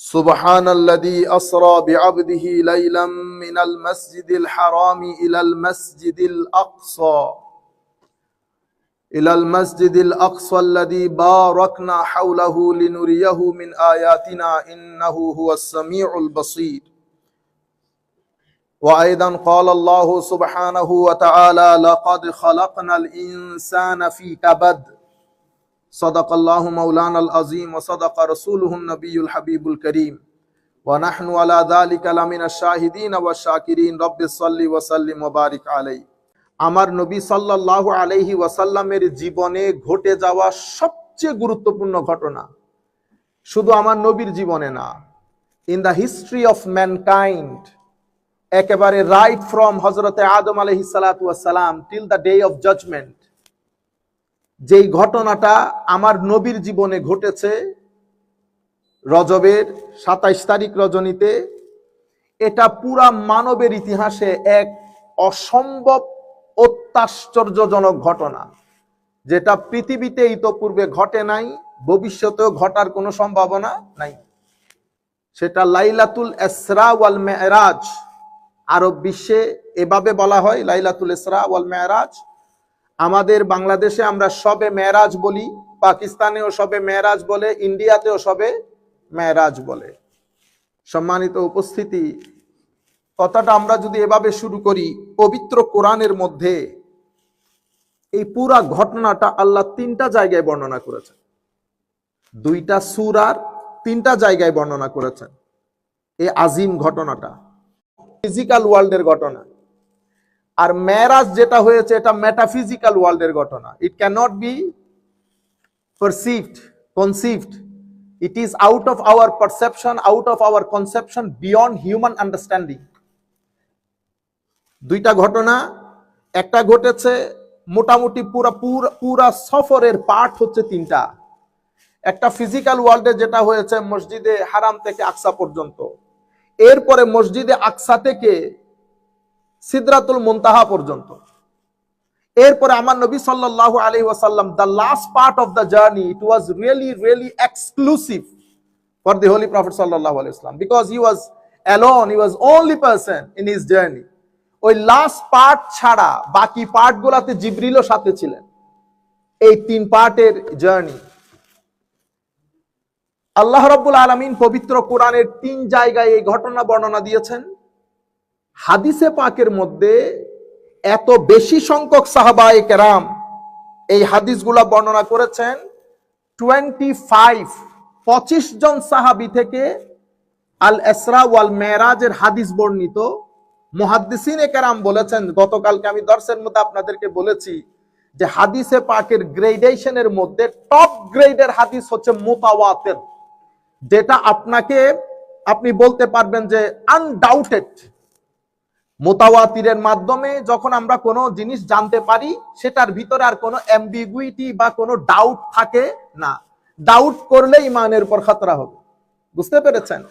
سبحان الذي أسرى بعبده ليلا من المسجد الحرام إلى المسجد الأقصى الذي باركنا حوله لنريه من آياتنا إنه هو السميع البصير. وأيضا قال الله سبحانه وتعالى لقد خلقنا الإنسان في كبد صدق الله مولانا العظيم وصدق رسوله النبي الحبيب الكريم ونحن على ذلك لمن الشاهدين والشاكرين رب صل وسلم وبارك عليه. আমার নবী সাল্লাল্লাহু আলাইহি ওয়াসাল্লামের জীবনে ঘটে যাওয়া সবচেয়ে গুরুত্বপূর্ণ ঘটনা শুধু আমার নবীর জীবনে না, in the history of mankind, একেবারে রাইট ফ্রম হযরতে আদম আলাইহিস সালাতু ওয়াস সালাম till the day of judgement, যেই ঘটনাটা আমার নবীর জীবনে ঘটেছে রজবের 27 তারিখ রজনীতে, এটা পুরা মানবের ইতিহাসে এক অসম্ভব অত্যাশ্চর্যজনক ঘটনা, যেটা পৃথিবীতে ইতোপূর্বে ঘটে নাই, ভবিষ্যতেও ঘটার কোনো সম্ভাবনা নাই। সেটা লাইলাতুল ইসরা ওয়াল মেরাজ। আরব বিশ্বে এভাবে বলা হয় লাইলাতুল ইসরা ওয়াল মেরাজ। আমাদের বাংলাদেশে আমরা শবে মেরাজ বলি, পাকিস্তানেও শবে মেরাজ বলে, ইন্ডিয়াতেও শবে মেরাজ বলে। সম্মানিত উপস্থিতি, কথাটা আমরা যদি এভাবে শুরু করি, পবিত্র কোরআনের মধ্যে এই পুরা ঘটনাটা আল্লাহ 3টা জায়গায় বর্ণনা করেছেন, 2টা সূরার 3টা জায়গায় বর্ণনা করেছেন এই আজিম ঘটনাটা, ফিজিক্যাল ওয়ার্ল্ডের ঘটনা। আর মেরাজ যেটা হয়েছে এটা মেটাফিজিক্যাল ওয়ার্ল্ডের ঘটনা। It can not be perceived, conceived, it is out of our perception, out of our conception, beyond human understanding. 2টা ঘটনা, একটা ঘটেছে মোটামুটি পুরা সফরের পার্ট হচ্ছে 3টা। একটা ফিজিক্যাল ওয়ার্ল্ডে যেটা হয়েছে মসজিদে হারাম থেকে আকসা পর্যন্ত, এরপরে মসজিদে আকসা থেকে সিদরাতুল মুনতাহা পর্যন্ত, এরপরে আমার নবী সাল্লাল্লাহু আলাইহি ওয়াসাল্লাম the last part of the journey, it was really exclusive for the holy prophet সাল্লাল্লাহু আলাইহি ওয়াসাল্লাম, because he was alone, he was only person in his journey. ওই লাস্ট পার্ট ছাড়া বাকি পার্টগুলোতে জিবরিলও সাথে ছিলেন। এই 3 পার্টের জার্নি আল্লাহ রাব্বুল আলামিন পবিত্র কোরআনের 3 জায়গায় এই ঘটনা বর্ণনা দিয়েছেন। হাদিসে পাকের মধ্যে এত বেশি সংখ্যক সাহাবায়ে কেরাম এই হাদিসগুলা বর্ণনা করেছেন। 25 জন সাহাবী থেকে আল ইসরা ওয়াল মেরাজের হাদিস বর্ণিত। মুহাদ্দিসিনে কেরাম বলেছেন, গতকালকে আমি দর্সের মধ্যে আপনাদেরকে বলেছি যে হাদিসে পাকের গ্রেডেশনের মধ্যে টপ গ্রেডের হাদিস হচ্ছে মুতাওয়াতির, যেটা আপনি বলতে পারবেন যে আনডাউটেড। মুতাওয়াতিরের মাধ্যমে যখন আমরা কোনো জিনিস জানতে পারি, সেটার ভিতরে আর কোনো অ্যাম্বিগুইটি বা কোনো ডাউট থাকে না। ডাউট করলে ইমানের উপর খতরা হবে। বুঝতে পেরেছেন?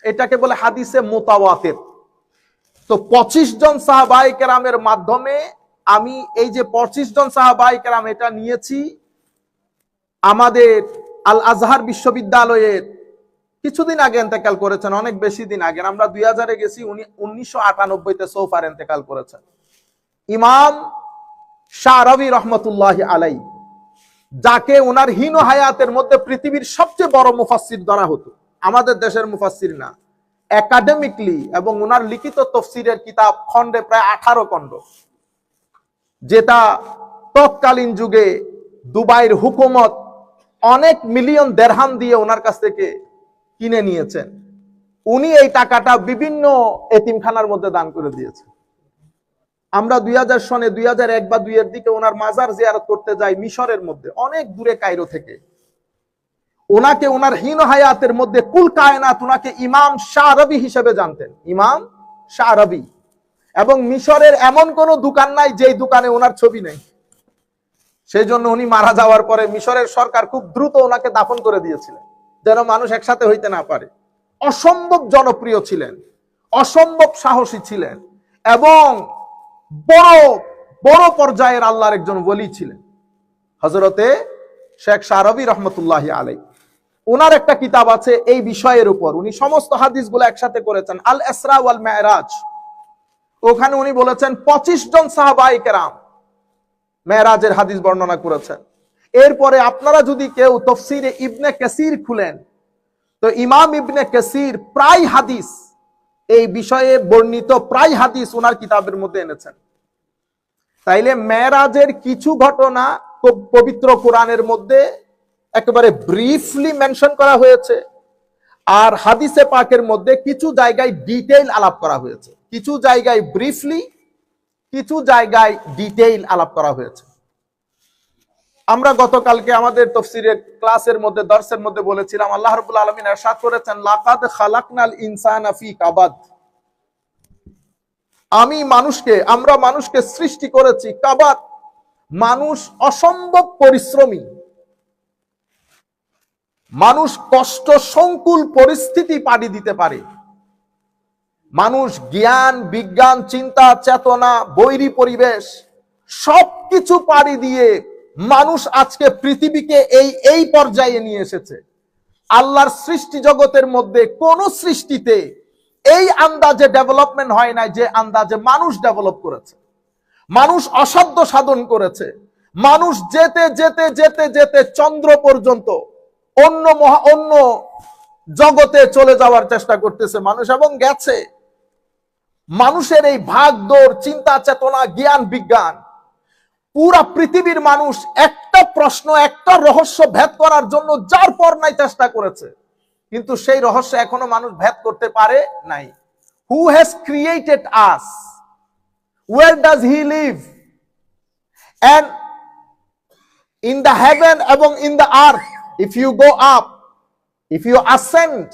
এটাকে বলে হাদিসে মুতাওয়াতির। তো 25 জন সাহাবায়ে কেরামের মাধ্যমে আমি এই যে 25 জন সাহাবায়ে কেরাম, এটা নিয়েছি আমাদের আল আজহার বিশ্ববিদ্যালয়ের কিছুদিন আগে ইন্তেকাল করেছেন, অনেক বেশি দিন আগে, আমরা 2000-এ গেছি, উনি 1998-তে সৌফার ইন্তেকাল করেছেন। ইমাম শারাবি রহমতুল্লাহি আলাইহি, যাকে ওনার হীন হায়াতের মধ্যে পৃথিবীর সবচেয়ে বড় মুফাসসির ধরা হতো, আমাদের দেশের মুফাসসির না, একাডেমিকলি। এবং ওনার লিখিত তাফসীরের কিতাব খণ্ডে প্রায় 18 খণ্ড, যেটা তৎকালীন যুগে দুবাইয়ের হুকুমত অনেক মিলিয়ন দিরহাম দিয়ে ওনার কাছ থেকে কিনে নিয়েছেন। উনি এই টাকাটা বিভিন্ন এতিমখানার মধ্যে দান করে দিয়েছেন। আমরা 2000 সনে 2001 বা 2 এর দিকে ওনার মাজার জিয়ারত করতে যাই মিশরের মধ্যে, অনেক দূরে কায়রো থেকে। ওনাকে ওনার হীন হায়াতের মধ্যে কুল কায়নাত ওনাকে ইমাম শারাবি হিসেবে জানতেন, ইমাম শারাবি। এবং মিশরের এমন কোন দোকান নাই যেই দোকানে ওনার ছবি নেই। সেই জন্য উনি মারা যাওয়ার পরে মিশরের সরকার খুব দ্রুত ওনাকে দাফন করে দিয়েছিলেন, যেন মানুষ একসাথে হইতে না পারে। অসম্ভব জনপ্রিয় ছিলেন, অসম্ভব সাহসী ছিলেন, এবং বড় বড় পর্যায়ের আল্লাহর একজন ওলি ছিলেন, হযরতে শেখ শারাবি রহমতুল্লাহি আলাইহি। ওনার একটা কিতাব আছে এই বিষয়ের উপর, উনি সমস্ত হাদিসগুলো একসাথে করেছেন, আল ইসরা ওয়াল মেরাজ। ওখানে উনি বলেছেন 25 জন সাহাবায়ে কেরাম মেরাজের হাদিস বর্ণনা করেছেন। এরপরে আপনারা যদি কেউ তাফসীরে ইবনে কাসির খুলেন, তো ইমাম ইবনে কাসির প্রায় হাদিস এই বিষয়ে বর্ণিত প্রায় হাদিস ওনার কিতাবের মধ্যে এনেছেন। তাইলে মেরাজের কিছু ঘটনা পবিত্র কোরআনের মধ্যে একেবারে ব্রিফলি মেনশন করা হয়েছে, আর হাদিসে পাকের মধ্যে কিছু জায়গায় ডিটেইল আলাপ করা হয়েছে, কিছু জায়গায় ব্রিফলি, কিছু জায়গায় ডিটেইল আলাপ করা হয়েছে। আমরা গতকালকে আমাদের তাফসীরের ক্লাসের মধ্যে দর্সের মধ্যে বলেছিলাম, আল্লাহ রাব্বুল আলামিন ইরশাদ করেছেন, লাকাদ খালাকনাল ইনসানা ফি কাবাদ। আমরা মানুষকে সৃষ্টি করেছি কাবাদ, মানুষ অসম্ভব পরিশ্রমী, মানুষ কষ্ট সংকুল পরিস্থিতি পাড়ি দিতে পারে, মানুষ জ্ঞান বিজ্ঞান চিন্তা চেতনা বৈরী পরিবেশ সবকিছু পাড়ি দিয়ে মানুষ আজকে পৃথিবীকে এই পর্যায়ে নিয়ে এসেছে। আল্লাহর সৃষ্টি জগতের মধ্যে কোন সৃষ্টিতে এই আন্দাজে ডেভেলপমেন্ট হয় নাই যে আন্দাজে মানুষ ডেভেলপ করেছে। মানুষ অসাধ্য সাধন করেছে, মানুষ যেতে যেতে যেতে যেতে চন্দ্র পর্যন্ত অন্য জগতে চলে যাওয়ার চেষ্টা করতেছে মানুষ, এবং গেছে। মানুষের এই ভাগদৌড় চিন্তা চেতনা জ্ঞান বিজ্ঞান, পুরা পৃথিবীর মানুষ একটা প্রশ্ন একটা রহস্য ভেদ করার জন্য যার পর নাই চেষ্টা করেছে, কিন্তু সেই রহস্য এখনো মানুষ ভেদ করতে পারে নাই। Who has created us? Where does he live? And in the heaven এবং in the earth, if you go up, if you ascend,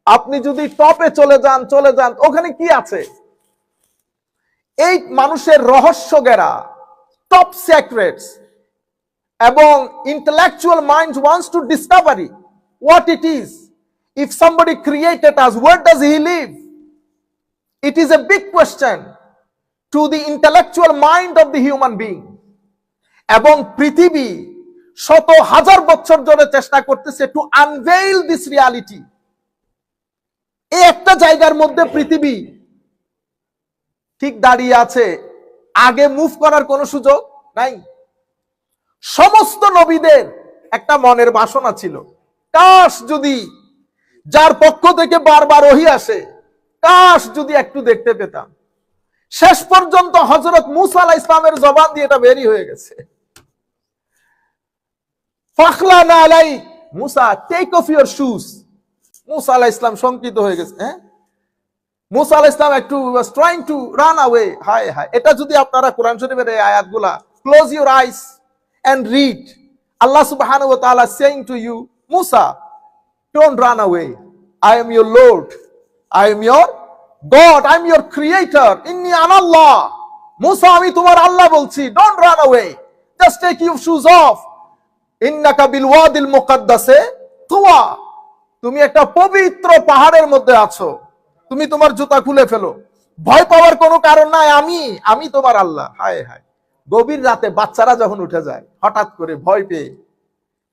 আপনি যদি টপে চলে যান ওখানে কি আছে? এই মানুষের রহস্য গেরা টপ সিক্রেটস, এবং intellectual mind wants to discover what it is. If somebody created us, where does he live? It is a big question to the intellectual mind of the human being. এবং পৃথিবী শত হাজার বছর ধরে চেষ্টা করতেছে to unveil this reality. এই একটা জায়গার মধ্যে পৃথিবী ঠিক দাঁড়িয়ে আছে, আগে মুভ করার কোনো সুযোগ নাই। সমস্ত নবীদের একটা মনের বাসনা ছিল, কাশ যদি যার পক্ষ থেকে বারবার ওহী আসে, কাশ যদি একটু দেখতে পেতাম। শেষ পর্যন্ত হযরত মূসা আলাইহিস সালামের জবান দিয়ে এটা বেরি হয়ে গেছে, ফাখলানা আলাই মূসা, টেক অফ ইওর শুজ। মূসা আলাইহিস সালাম শঙ্কিত হয়ে গেছে। মূসা আলাইহিস সালাম একটু was trying to run away. হায় হায়, এটা যদি আপনারা কোরআন শরীফের এই আয়াতগুলা close your eyes and read, Allah subhanahu wa ta'ala saying to you, Musa, don't run away. I am your Lord. I am your God. I am your creator. Inni ana Allah. Musa, আমি তোমার আল্লাহ বলছি, don't run away. Just take your shoes off. Innaka bil wadil muqaddase tuwa. তুমি একটা পবিত্র পাহাড়ের মধ্যে আছো, তুমি তোমার জুতা খুলে ফেলো, ভয় পাওয়ার কোনো কারণ নাই, আমি তোমার আল্লাহ। হায় হায়, গভীর রাতে বাচ্চারা যখন উঠে যায় হঠাৎ করে ভয় পেয়ে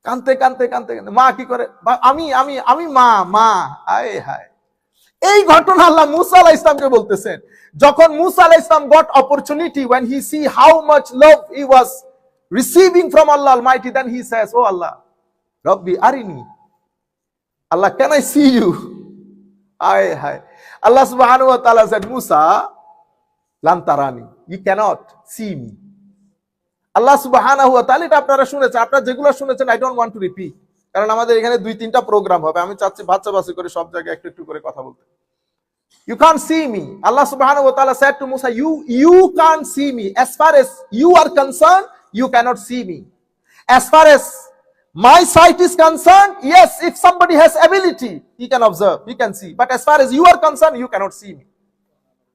কাঁদতে কাঁদতে কাঁদতে কাঁদতে, মা কি করে, আমি মা হায় হায়। এই ঘটনা আল্লাহ মূসা আলাইহিস সালামকে বলতেছেন। যখন মূসা আলাইহিস সালাম got opportunity, when he see how much love he was receiving from Allah Almighty, then he says, oh Allah, Rabbi arini, Allah, can I see you? Haye haye. Allah subhanahu wa ta'ala said, Musa, lan tarani, you cannot see me. Allah subhanahu wa ta'ala, এটা আপনারা শুনেছেন, আপনারা যেগুলো শুনেছেন I don't want to repeat, কারণ আমাদের এখানে 2-3টা programme হবে, আমি চাচ্ছি বাচ্চা করে সব জায়গায় একটু করে কথা বলতে। You can't see me. Allah subhanahu wa ta'ala said to Musa, you can't see me. As far as you are concerned, you cannot see me. As far as my sight is concerned, yes, if somebody has ability, he can observe, he can see. But as far as you are concerned, you cannot see me.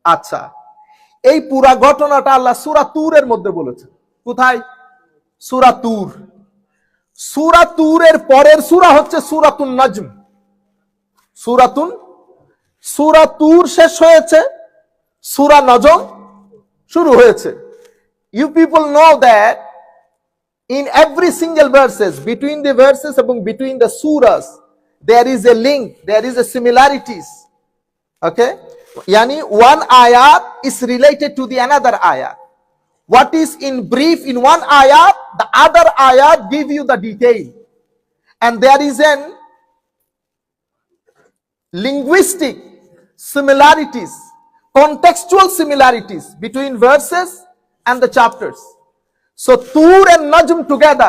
আচ্ছা, এই পুরা ঘটনাটা আল্লাহ সূরা তুরের মধ্যে বলেছেন। কোথায়? সূরা তুর। সূরা তুরের পরের সূরা হচ্ছে সূরাতুন নাজম। সূরা তুর শেষ হয়েছে, সূরা নজম শুরু হয়েছে। You people know that in every single verses, between the verses এবং between the surahs, there is a link, there is a similarities. Okay, yani one ayat is related to the another ayat. What is in brief in one ayat, the other ayat give you the detail. And there is an linguistic similarities, contextual similarities between verses and the chapters. So Tur and Najm together